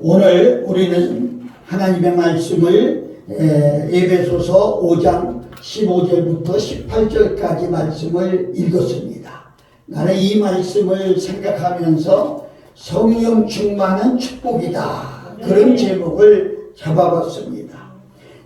오늘 우리는 하나님의 말씀을 에베소서 5장 15절부터 18절까지 말씀을 읽었습니다. 나는 이 말씀을 생각하면서 성령 충만한 축복이다, 그런 제목을 잡아봤습니다.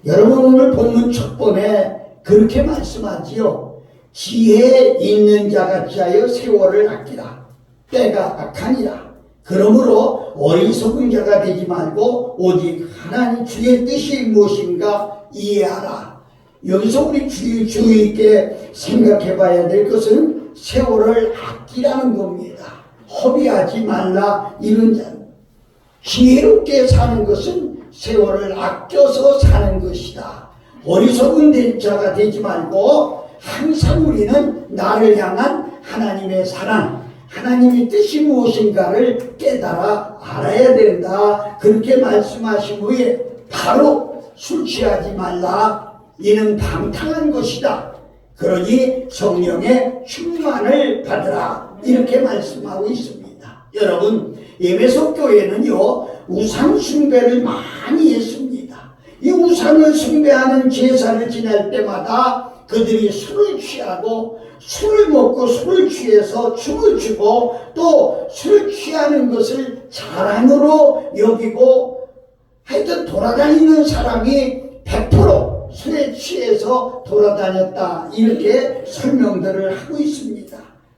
여러분, 오늘 본문 첫 번에 그렇게 말씀하지요. 지혜 있는 자같이 하여 세월을 아끼라. 때가 악하니라. 그러므로 어리석은 자가 되지 말고 오직 하나님 주의 뜻이 무엇인가 이해하라. 여기서 우리 주의 있게 생각해 봐야 될 것은 세월을 아끼라는 겁니다. 허비하지 말라. 이런 자, 지혜롭게 사는 것은 세월을 아껴서 사는 것이다. 어리석은 자가 되지 말고 항상 우리는 나를 향한 하나님의 사랑, 하나님의 뜻이 무엇인가를 깨달아 알아야 된다. 그렇게 말씀하신 후에 바로 술 취하지 말라. 이는 방탕한 것이다. 그러니 성령의 충만을 받으라. 이렇게 말씀하고 있습니다. 여러분, 에베소 교회는요, 우상 숭배를 많이 했습니다. 이 우상을 숭배하는 제사를 지낼 때마다 그들이 술을 취하고 술을 먹고 술을 취해서 춤을 추고 또 술 취하는 것을 자랑으로 여기고, 하여튼 돌아다니는 사람이 100% 술에 취해서 돌아다녔다, 이렇게 설명들을 하고 있습니다.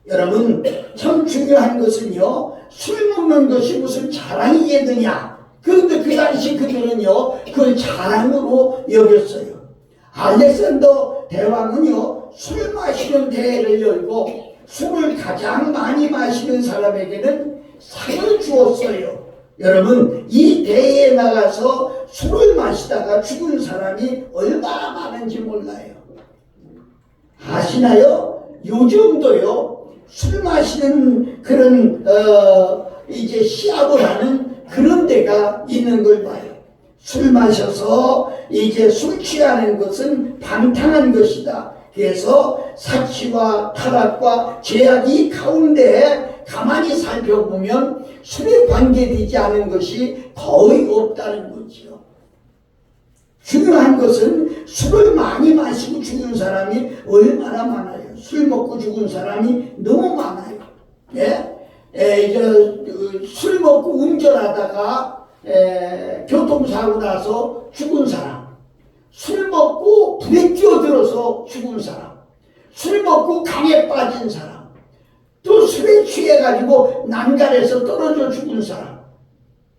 여러분, 참 중요한 것은요, 술 먹는 것이 무슨 자랑이겠느냐. 그런데 그 당시 그들은요, 그걸 자랑으로 여겼어요. 알렉산더 대왕은요, 술 마시는 대회를 열고 술을 가장 많이 마시는 사람에게는 상을 주었어요. 여러분, 이 대회에 나가서 술을 마시다가 죽은 사람이 얼마나 많은지 몰라요. 아시나요? 요즘도요, 술 마시는 그런 이제 시합을 하는 그런 데가 있는 걸 봐요. 술 마셔서 이제 술 취하는 것은 방탕한 것이다. 그래서 사치와 타락과 죄악이 가운데 가만히 살펴보면 술에 관계되지 않은 것이 거의 없다는 거지요. 중요한 것은 술을 많이 마시고 죽은 사람이 얼마나 많아요. 술 먹고 죽은 사람이 너무 많아요. 술 먹고 운전하다가 교통사고 나서 죽은 사람, 술 먹고 불에 뛰어들어서 죽은 사람, 술 먹고 강에 빠진 사람, 또 술에 취해가지고 난간에서 떨어져 죽은 사람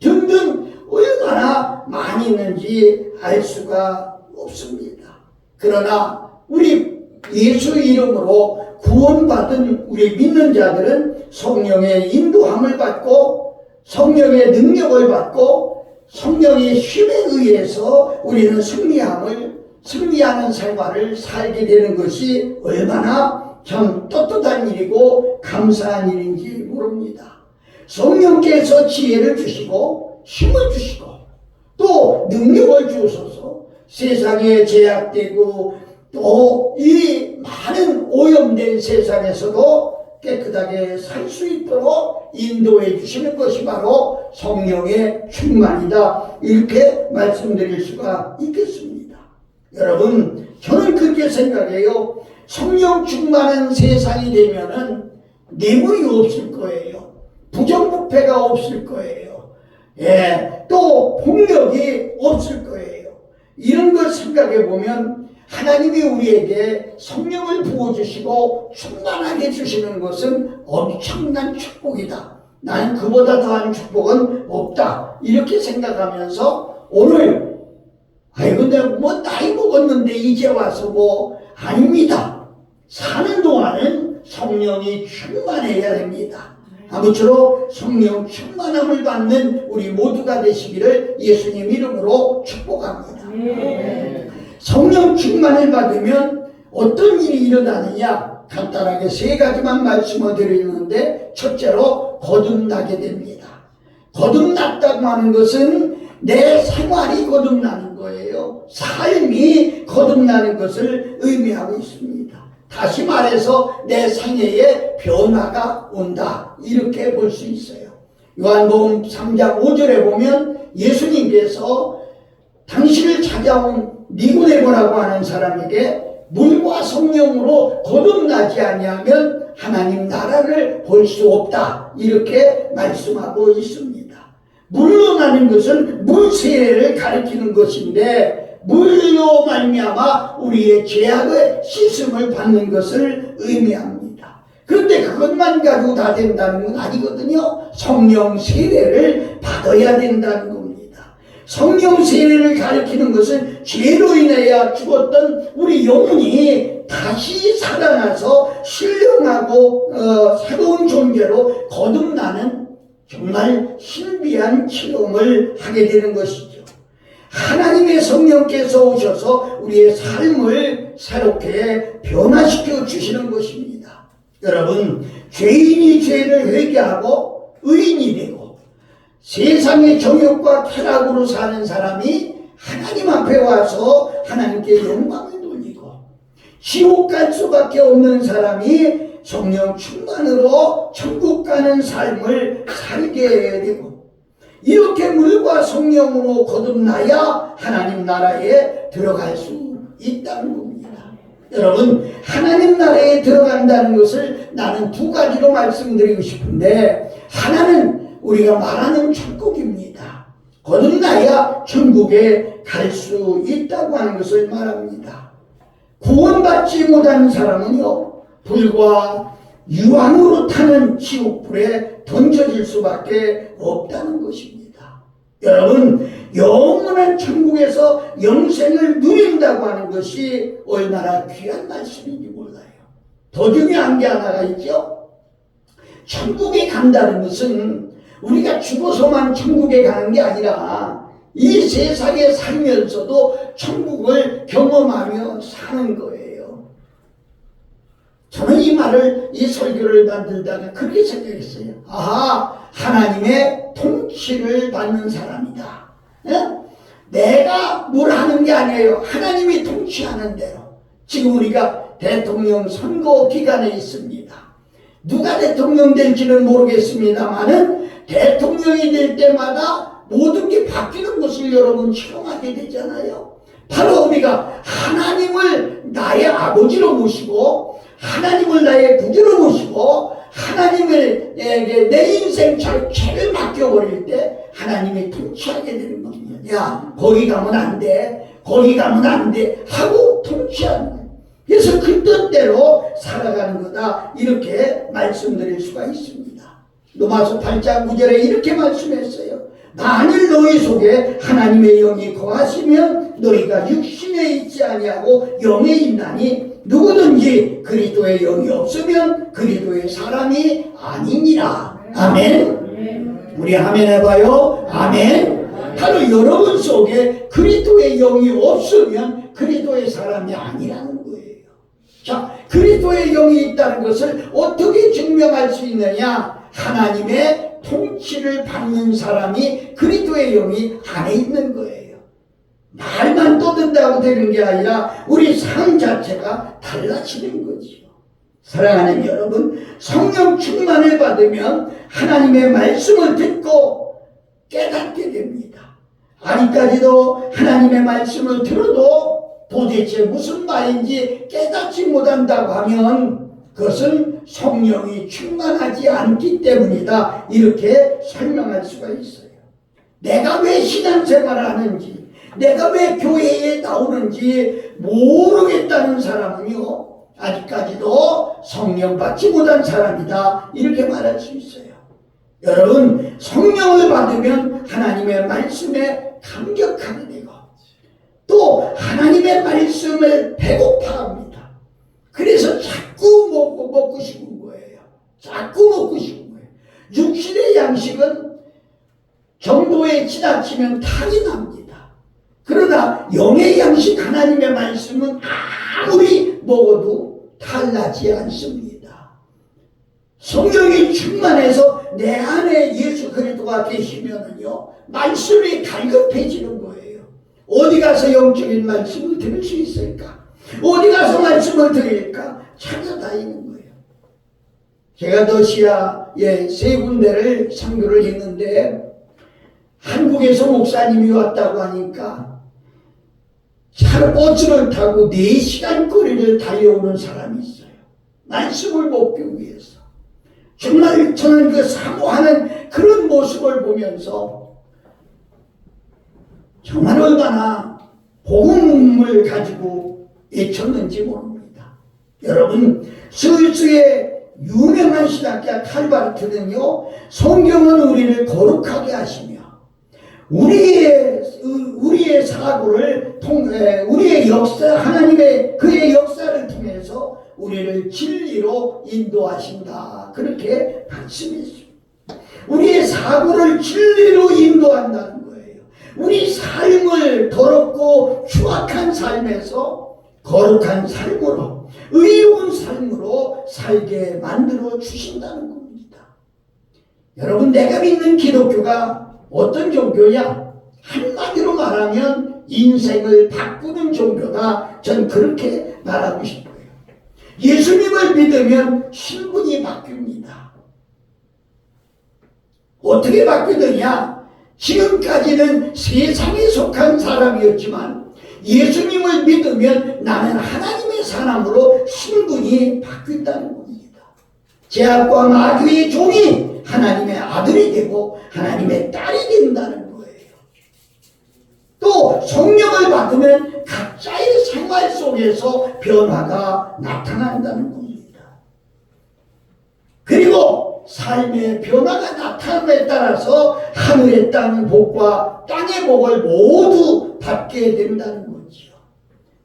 등등 얼마나 많이 있는지 알 수가 없습니다. 그러나 우리 예수 이름으로 구원받은 우리 믿는 자들은 성령의 인도함을 받고 성령의 능력을 받고 성령의 힘에 의해서 우리는 승리하는 생활을 살게 되는 것이 얼마나 참 떳떳한 일이고 감사한 일인지 모릅니다. 성령께서 지혜를 주시고 힘을 주시고 또 능력을 주셔서 세상에 제약되고 또 이 많은 오염된 세상에서도 깨끗하게 살 수 있도록 인도해 주시는 것이 바로 성령의 충만이다, 이렇게 말씀드릴 수가 있겠습니다. 여러분, 저는 그렇게 생각해요. 성령 충만한 세상이 되면은 뇌물이 없을 거예요. 부정부패가 없을 거예요. 또 폭력이 없을 거예요. 이런 걸 생각해 보면 하나님이 우리에게 성령을 부어주시고 충만하게 주시는 것은 엄청난 축복이다. 나는 그보다 더한 축복은 없다, 이렇게 생각하면서 오늘 근데 뭐 나이 먹었는데 이제 와서 뭐 아닙니다. 사는 동안은 성령이 충만해야 됩니다. 아무쪼록 성령 충만함을 받는 우리 모두가 되시기를 예수님 이름으로 축복합니다. 성령 충만을 받으면 어떤 일이 일어나느냐, 간단하게 세 가지만 말씀을 드리는데, 첫째로 거듭나게 됩니다. 거듭났다고 하는 것은 내 생활이 거듭나는 거예요. 삶이 거듭나는 것을 의미하고 있습니다. 다시 말해서 내 생애에 변화가 온다, 이렇게 볼 수 있어요. 요한복음 3장 5절에 보면 예수님께서 당신을 찾아온 니고데모라고 하는 사람에게 물과 성령으로 거듭나지 아니하면 하나님 나라를 볼 수 없다, 이렇게 말씀하고 있습니다. 물로 나는 것은 물세례를 가리키는 것인데, 물로 말미암아 우리의 죄악의 씻음을 받는 것을 의미합니다. 그런데 그것만 가지고 다 된다는 건 아니거든요. 성령 세례를 받아야 된다는 겁니다. 성령 세례를 가리키는 것은 죄로 인하여 죽었던 우리 영혼이 다시 살아나서 신령하고 새로운 존재로 거듭나는 정말 신비한 체험을 하게 되는 것이죠. 하나님의 성령께서 오셔서 우리의 삶을 새롭게 변화시켜 주시는 것입니다. 여러분, 죄인이 죄를 회개하고 의인이 되고 세상의 정욕과 쾌락으로 사는 사람이 하나님 앞에 와서 하나님께 영광을 돌리고, 지옥 갈 수밖에 없는 사람이 성령 충만으로 천국 가는 삶을 살게 되고, 이렇게 물과 성령으로 거듭나야 하나님 나라에 들어갈 수 있다는 겁니다. 여러분, 하나님 나라에 들어간다는 것을 나는 두 가지로 말씀드리고 싶은데, 하나는 우리가 말하는 천국입니다. 거듭나야 천국에 갈 수 있다고 하는 것을 말합니다. 구원받지 못한 사람은요, 불과 유황으로 타는 지옥불에 던져질 수밖에 없다는 것입니다. 여러분, 영원한 천국에서 영생을 누린다고 하는 것이 얼마나 귀한 말씀인지 몰라요. 더 중요한 게 하나가 있죠. 천국에 간다는 것은 우리가 죽어서만 천국에 가는 게 아니라 이 세상에 살면서도 천국을 경험하며 사는 거예요. 저는 이 설교를 만들다가 그렇게 생각했어요. 아하, 하나님의 통치를 받는 사람이다. 내가 뭘 하는 게 아니에요. 하나님이 통치하는 대로. 지금 우리가 대통령 선거 기간에 있습니다. 누가 대통령 될지는 모르겠습니다만은 대통령이 될 때마다 모든 게 바뀌는 것을 여러분 체험하게 되잖아요. 바로 우리가 하나님을 나의 아버지로 모시고, 하나님을 나의 구주로 모시고, 하나님을 내 인생 전체를 맡겨버릴 때 하나님이 통치하게 되는 겁니다. 야, 거기 가면 안 돼, 거기 가면 안 돼 하고 통치하는 거예요. 그래서 그 뜻대로 살아가는 거다, 이렇게 말씀드릴 수가 있습니다. 로마서 8장 9절에 이렇게 말씀했어요. 만일 너희 속에 하나님의 영이 거하시면 너희가 육신에 있지 아니하고 영에 있나니, 누구든지 그리스도의 영이 없으면 그리스도의 사람이 아니니라. 아멘. 우리 아멘 해봐요. 아멘. 바로 여러분 속에 그리스도의 영이 없으면 그리스도의 사람이 아니라는 거예요. 자, 그리스도의 영이 있다는 것을 어떻게 증명할 수 있느냐? 하나님의 통치를 받는 사람이 그리스도의 영이 안에 있는 거예요. 말만 떠든다고 되는 게 아니라 우리 삶 자체가 달라지는 거지요. 사랑하는 여러분, 성령 충만을 받으면 하나님의 말씀을 듣고 깨닫게 됩니다. 아직까지도 하나님의 말씀을 들어도 도대체 무슨 말인지 깨닫지 못한다고 하면 그것은 성령이 충만하지 않기 때문이다, 이렇게 설명할 수가 있어요. 내가 왜 신앙생활을 하는지, 내가 왜 교회에 나오는지 모르겠다는 사람은요, 아직까지도 성령 받지 못한 사람이다, 이렇게 말할 수 있어요. 여러분, 성령을 받으면 하나님의 말씀에 감격하게 되고, 또 하나님의 말씀을 배고파합니다. 그래서 자꾸 먹고 싶은 거예요. 자꾸 먹고 싶은 거예요. 육신의 양식은 정도에 지나치면 탈이 납니다. 그러나 영의 양식 하나님의 말씀은 아무리 먹어도 탈나지 않습니다. 성령이 충만해서 내 안에 예수 그리스도가 계시면은요, 말씀이 갈급해지는 거예요. 어디 가서 영적인 말씀을 들을 수 있을까? 어디 가서 말씀을 드릴까? 찾아다니는 거예요. 제가 러시아에 세 군데를 선교를 했는데 한국에서 목사님이 왔다고 하니까 차로 버스를 타고 4시간 거리를 달려오는 사람이 있어요. 말씀을 먹기 위해서. 정말 저는 그 사모하는 그런 모습을 보면서 정말 얼마나 복음을 가지고 외쳤는지 모릅니다. 여러분, 스위스의 유명한 신학자 칼바르트는요, 성경은 우리를 거룩하게 하시며 우리의 사고를 우리의 역사, 하나님의 그의 역사를 통해서 우리를 진리로 인도하신다, 그렇게 말씀했습니다. 우리의 사고를 진리로 인도한다는 거예요. 우리 삶을 더럽고 추악한 삶에서 거룩한 삶으로, 의로운 삶으로 살게 만들어 주신다는 겁니다. 여러분, 내가 믿는 기독교가 어떤 종교냐? 한마디로 말하면 인생을 바꾸는 종교다. 전 그렇게 말하고 싶어요. 예수님을 믿으면 신분이 바뀝니다. 어떻게 바뀌느냐? 지금까지는 세상에 속한 사람이었지만 예수님을 믿으면 나는 하나님의 사람으로 신분이 바뀐다는 겁니다. 죄악과 마귀의 종이 하나님의 아들이 되고 하나님의 딸이 된다는 거예요. 또 성령을 받으면 각자의 생활 속에서 변화가 나타난다는 겁니다. 그리고 삶의 변화가 나타남에 따라서 하늘의 땅 복과 땅의 복을 모두 받게 된다는 거지요.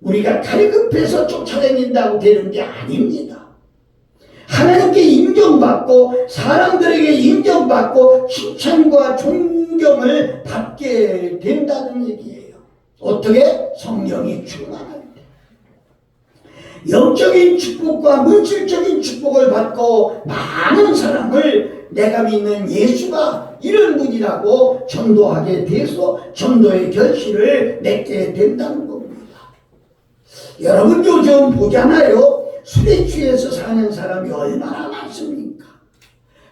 우리가 갈급해서 쫓아다닌다고 되는 게 아닙니다. 하나님께 인정받고 사람들에게 인정받고 칭찬과 존경을 받게 된다는 얘기예요. 어떻게? 성령이 충만할 때. 영적인 축복과 물질적인 축복을 받고 많은 사람을 내가 믿는 예수가 이런 분이라고 전도하게 돼서 전도의 결실을 맺게 된다는 겁니다. 여러분, 요즘 보잖아요. 술에 취해서 사는 사람이 얼마나 많습니까?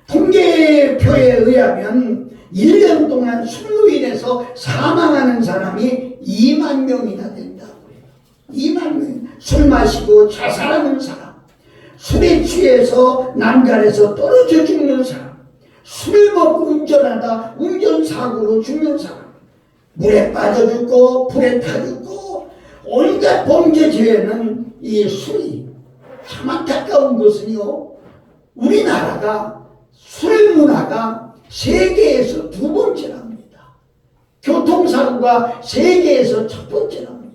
통계표에 의하면 1년 동안 술로 인해서 사망하는 사람이 2만 명이나 된다고요. 2만 명. 술 마시고 자살하는 사람, 술에 취해서 난간에서 떨어져 죽는 사람, 술 먹고 운전하다 운전사고로 죽는 사람, 물에 빠져 죽고 불에 타 죽고 온갖 범죄 죄는 이 술이. 참 안타까운 것은요, 우리나라가 술 문화가 세계에서 2번째랍니다. 교통사고가 세계에서 1번째랍니다.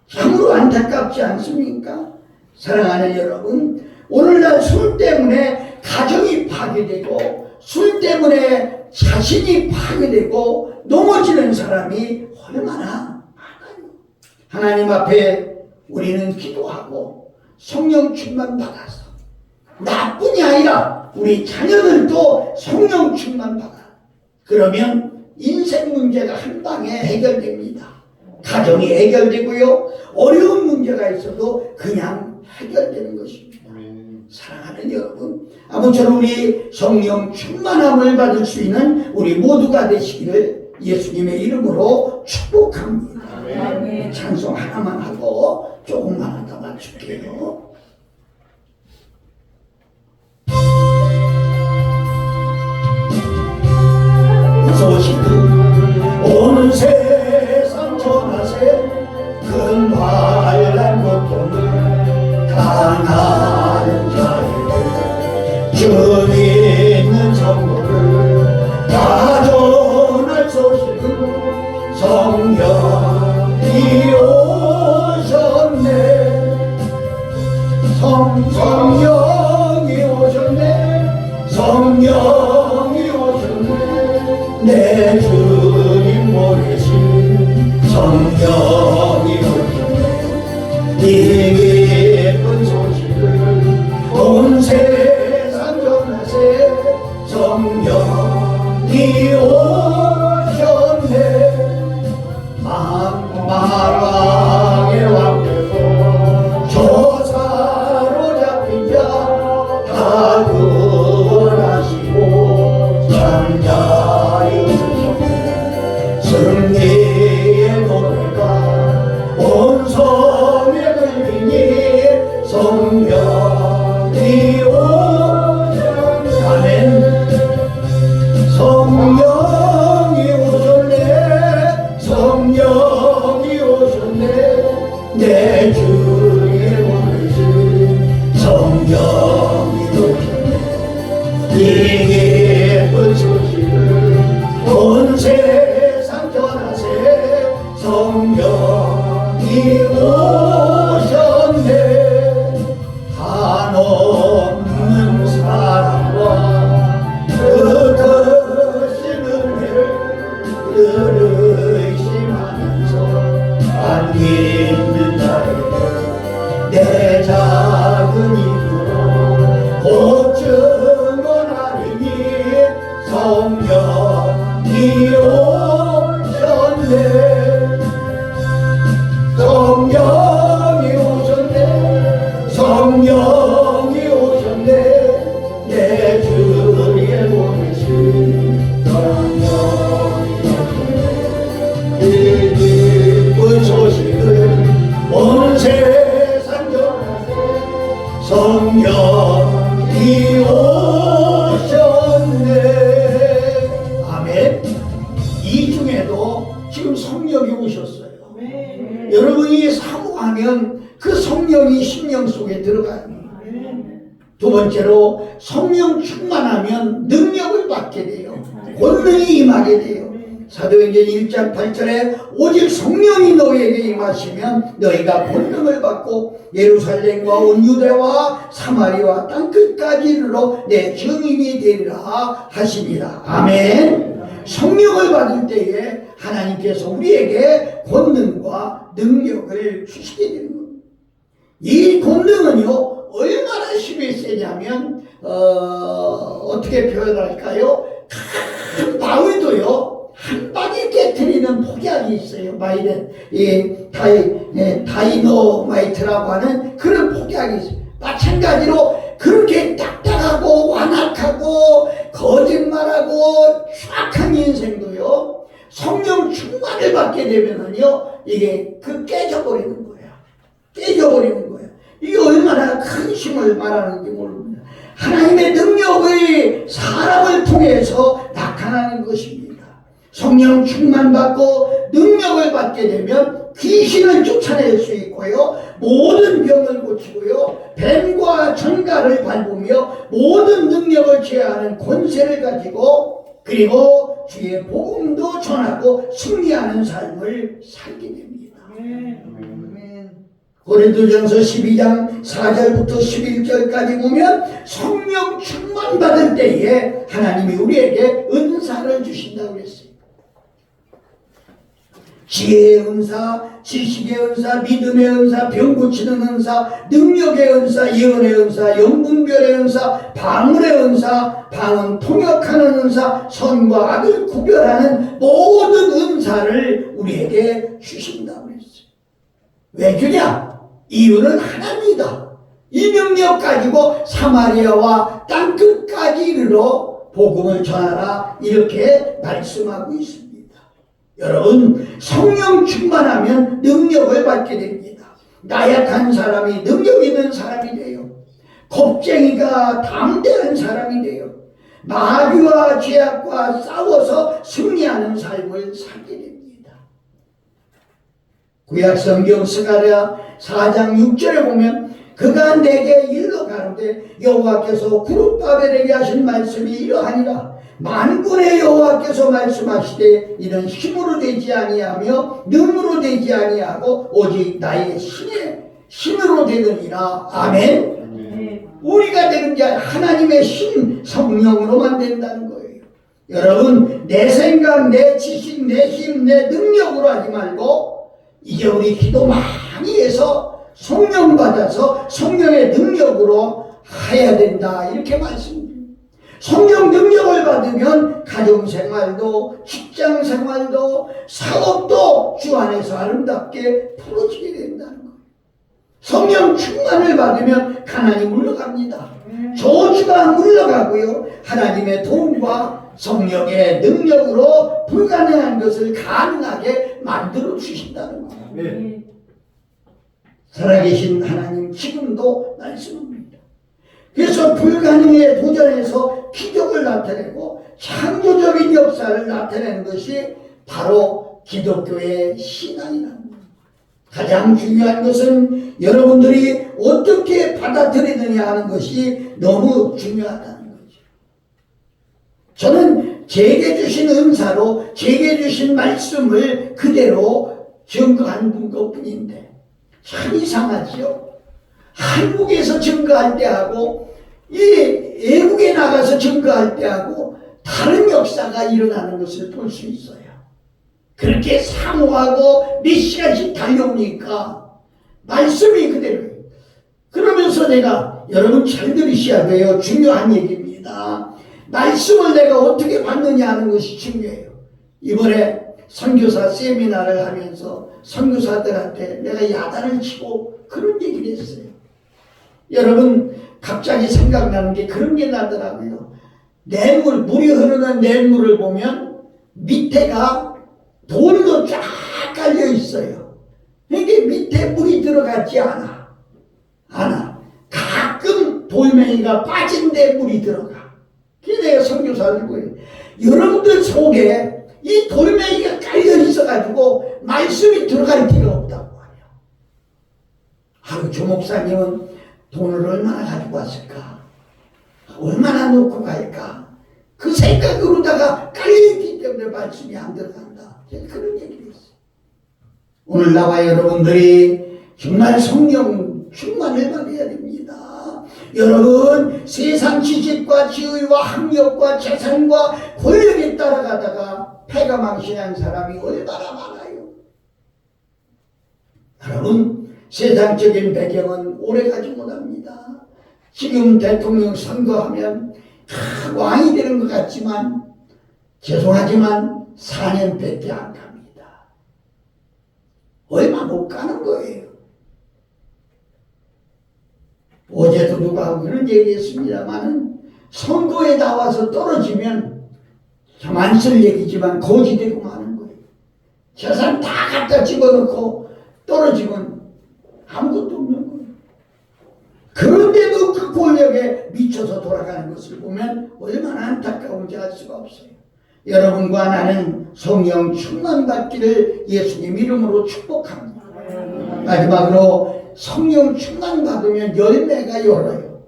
참으로 안타깝지 않습니까? 사랑하는 여러분, 오늘날 술 때문에 가정이 파괴되고 술 때문에 자신이 파괴되고 넘어지는 사람이 얼마나 많아요. 하나님 앞에 우리는 기도하고 성령 충만 받아서 나뿐이 아니라 우리 자녀들도 성령 충만 받아. 그러면 인생 문제가 한 방에 해결됩니다. 가정이 해결되고요, 어려운 문제가 있어도 그냥 해결되는 것입니다. 사랑하는 여러분, 아무쪼록 우리 성령 충만함을 받을 수 있는 우리 모두가 되시기를 예수님의 이름으로 축복합니다. 아멘. 찬송 하나만 하고 조금만 하다 맞출게요. 소식은 온 세상 전하세, 큰 환난 고통을 당하는 자에게 주 믿는 성도를 다 전할 소식은 성령이 오셨네. 성령이 오셨네. 성령이 오셨네. 내 주님 모르신 성령이 오셨네. 이 기쁜 소식을 온 세상 전하세. 성령이 오셨네. 만왕의 왕 되고 저 사로잡힌 자 다 성령이 오셨네. 성령이 오셨네. 성령이 오셨네. 내 주의 보내신 성령이 오셨네. 그 소식을 온 세상 전하세. 성령이 오셨네. 아멘. 이 중에도 지금 성령이 오셨어요. 네. 여러분이 사모하면 그 성령이 심령 속에 들어가요. 두 번째로 성령 충만하면 능력을 받게 돼요. 권능이 임하게 돼요. 사도행전 1장 8절에 오직 성령이 너희에게 임하시면 너희가 권능을 받고 예루살렘과 온 유대와 사마리아 땅끝까지 이르러 내 증인이 되리라 하십니다. 아멘. 성령을 받을 때에 하나님께서 우리에게 권능과 능력을 주시게 되는 겁니다. 이 권능은요 얼마나 힘이 세냐면 어떻게 표현할까요? 큰 바위도요 한 방에 깨트리는 폭약이 있어요. 바이든 다이너마이트라고 하는 그런 폭약이 있어요. 마찬가지로 그렇게 딱딱하고 완악하고 거짓말하고 추악한 인생도요 성령 충만을 받게 되면은요 이게 깨져버리는 거야. 깨져버리는 거야. 이게 얼마나 큰 힘을 말하는지 모릅니다. 하나님의 능력이 사람을 통해서 나타나는 것입니다. 성령 충만받고 능력을 받게 되면 귀신을 쫓아낼 수 있고요 모든 병을 고치고요 뱀과 전갈을 밟으며 모든 능력을 제어하는 권세를 가지고 그리고 주의 복음도 전하고 승리하는 삶을 살게 됩니다. 고린도전서 12장 4절부터 11절까지 보면 성령 충만 받을 때에 하나님이 우리에게 은사를 주신다고 했어요. 지혜의 은사, 지식의 은사, 믿음의 은사, 병 고치는 은사, 능력의 은사, 예언의 은사, 영분별의 은사, 방언의 은사, 방언 통역하는 은사, 선과 악을 구별하는 모든 은사를 우리에게 주신다고 했어요. 왜 주냐? 이유는 하나입니다. 이 능력 가지고 사마리아와 땅끝까지 이르러 복음을 전하라 이렇게 말씀하고 있습니다. 여러분 성령 충만하면 능력을 받게 됩니다. 나약한 사람이 능력 있는 사람이 돼요. 겁쟁이가 담대한 사람이 돼요. 마귀와 죄악과 싸워서 승리하는 삶을 살게 됩니다. 구약성경 스가랴 4장 6절에 보면 그가 내게 일러 가로되 여호와께서 구룹바벨에게 하신 말씀이 이러하니라. 만군의 여호와께서 말씀하시되 이는 힘으로 되지 아니하며 능으로 되지 아니하고 오직 나의 신으로 되느니라. 아멘. 우리가 되는 게 하나님의 신 성령으로만 된다는 거예요. 여러분 내 생각, 내 지식, 내 힘, 내 능력으로 하지 말고 이제 우리 기도 많이 해서 성령 받아서 성령의 능력으로 해야 된다 이렇게 말씀드립니다. 성령 능력을 받으면 가정생활도 직장생활도 사업도 주 안에서 아름답게 풀어지게 된다는 거예요. 성령 충만을 받으면 가난이 물러갑니다. 저주가 물러가고요 하나님의 도움과 성령의 능력으로 불가능한 것을 가능하게 만들어 주신다는 거예요. 네. 살아계신 하나님 지금도 말씀합니다. 그래서 불가능에 도전해서 기적을 나타내고 창조적인 역사를 나타내는 것이 바로 기독교의 신앙이라는 거예요. 가장 중요한 것은 여러분들이 어떻게 받아들이느냐 하는 것이 너무 중요하다는 거죠. 저는 제게 주신 은사로 제게 주신 말씀을 그대로 증거한 것뿐인데 참 이상하지요. 한국에서 증거할 때하고 이 외국에 나가서 증거할 때하고 다른 역사가 일어나는 것을 볼 수 있어요. 그렇게 사모하고 몇 시간씩 달려오니까 말씀이 그대로예요. 그러면서 내가 여러분 잘 들으셔야 돼요. 중요한 얘기입니다. 말씀을 내가 어떻게 받느냐 하는 것이 중요해요. 이번에 선교사 세미나를 하면서 선교사들한테 내가 야단을 치고 그런 얘기를 했어요. 여러분, 갑자기 생각나는 게 그런 게 나더라고요. 냇물, 물이 흐르는 냇물을 보면 밑에가 돌로 쫙 깔려 있어요. 그러니까 밑에 물이 들어가지 않아. 가끔 돌멩이가 빠진 데 물이 들어가. 그게 내가 선교사를 보여요. 여러분들 속에 이 돌멩이가 깔려 있어가지고 말씀이 들어갈 필요 없다고 하냐. 아유, 조 목사님은 돈을 얼마나 가지고 왔을까? 얼마나 놓고 갈까? 그 생각으로다가 깔려있기 때문에 말씀이 안 들어간다. 그런 얘기를 했어요. 오늘 나와 여러분들이 정말 성령 충만을 받아야 됩니다. 여러분, 세상 지식과 지위와 학력과 재산과 권력에 따라가다가 패가 망신한 사람이 얼마나 많아요. 여러분, 세상적인 배경은 오래가지 못합니다. 지금 대통령 선거하면 왕이 되는 것 같지만 죄송하지만 4년밖에 안 갑니다. 얼마 못 가는 거예요. 어제도 누가 하고 그런 얘기했습니다만은 선거에 나와서 떨어지면 참 안 쓸 얘기지만 거지 되고 마는 거예요. 재산 다 갖다 집어넣고 떨어지면 아무것도 없는 거예요. 그런데도 그 권력에 미쳐서 돌아가는 것을 보면 얼마나 안타까운지 알 수가 없어요. 여러분과 나는 성령 충만받기를 예수님 이름으로 축복합니다. 마지막으로 성령 충만받으면 열매가 열어요.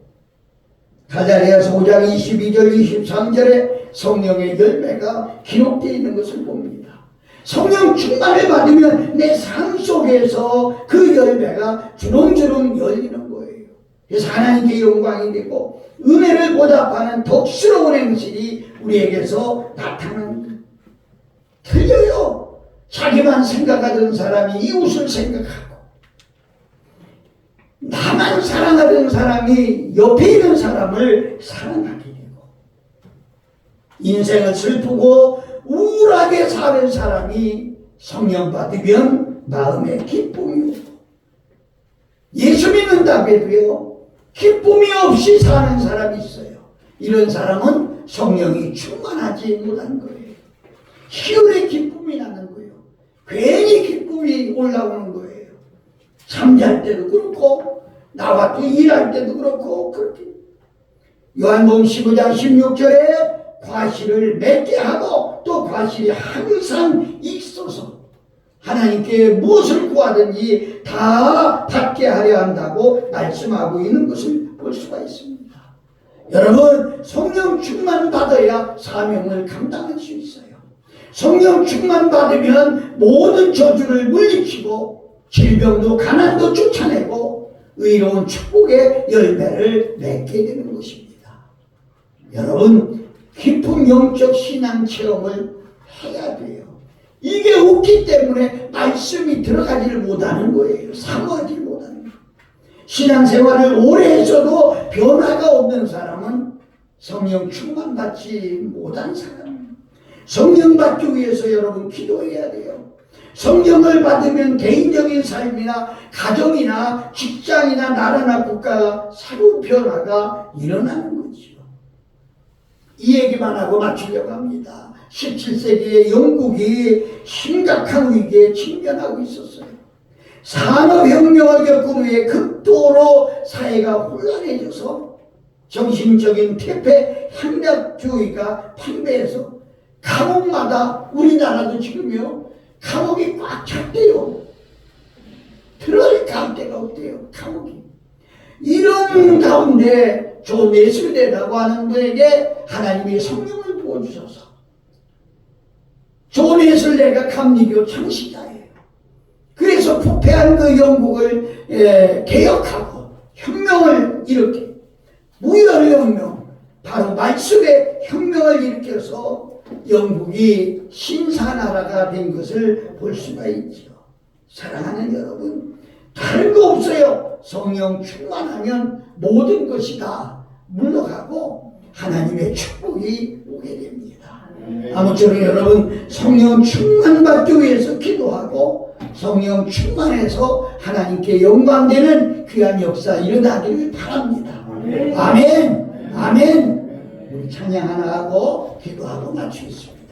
갈라디아서 5장 22절 23절에 성령의 열매가 기록되어 있는 것을 봅니다. 성령 충만을 받으면 내 삶 속에서 그 열매가 주렁주렁 열리는 거예요. 그래서 하나님께 영광이 되고 은혜를 보답하는 덕스러운 행실이 우리에게서 나타나는 거예요. 틀려요. 자기만 생각하던 사람이 이웃을 생각하고 나만 사랑하던 사람이 옆에 있는 사람을 사랑하게 되고 인생을 슬프고 우울하게 사는 사람이 성령 받으면 마음에 기쁨이 오고 예수 믿는다고 해도요 기쁨이 없이 사는 사람이 있어요. 이런 사람은 성령이 충만하지 못한 거예요. 희열의 기쁨이 나는 거예요. 괜히 기쁨이 올라오는 거예요. 잠잘 때도 그렇고 나와 또 일할 때도 그렇고 그렇게. 요한복음 15장 16절에 과실을 맺게 하고 또 과실이 항상 있어서 하나님께 무엇을 구하든지 다 받게 하려 한다고 말씀하고 있는 것을 볼 수가 있습니다. 여러분, 성령 충만 받아야 사명을 감당할 수 있어요. 성령 충만 받으면 모든 저주를 물리치고 질병도 가난도 쫓아내고 의로운 축복의 열매를 맺게 되는 것입니다. 여러분, 깊은 영적 신앙 체험을 해야 돼요. 이게 없기 때문에 말씀이 들어가지를 못하는 거예요. 사모하지 못하는 거예요. 신앙생활을 오래 했어도 변화가 없는 사람은 성령 충만받지 못한 사람입니다. 성령 받기 위해서 여러분 기도해야 돼요. 성령을 받으면 개인적인 삶이나 가정이나 직장이나 나라나 국가가 새로운 변화가 일어나는 거죠. 이 얘기만 하고 마치려고 합니다. 17세기에 영국이 심각한 위기에 직면하고 있었어요. 산업혁명을 겪은 후에 극도로 사회가 혼란해져서 정신적인 퇴폐 향락주의가 팽배해서 감옥마다 우리나라도 지금요 감옥이 꽉 찼대요. 들어갈 데가 없대요. 감옥이. 이런 가운데 좋은 예술대라고 하는 분에게 하나님이 성령을 부어주셔서 좋은 예술대가 감리교 창시자예요. 그래서 부패한 그 영국을 개혁하고 혁명을 일으켜 무혈혁명, 바로 말씀의 혁명을 일으켜서 영국이 신사나라가 된 것을 볼 수가 있죠. 사랑하는 여러분, 다른 거 없어요. 성령 충만하면 모든 것이 다 물러가고 하나님의 축복이 오게 됩니다. 아무쪼록 여러분 성령 충만받기 위해서 기도하고 성령 충만해서 하나님께 영광되는 귀한 역사 일어나기를 바랍니다. 아멘. 아멘. 우리 찬양 하나 하고 기도하고 마치겠습니다.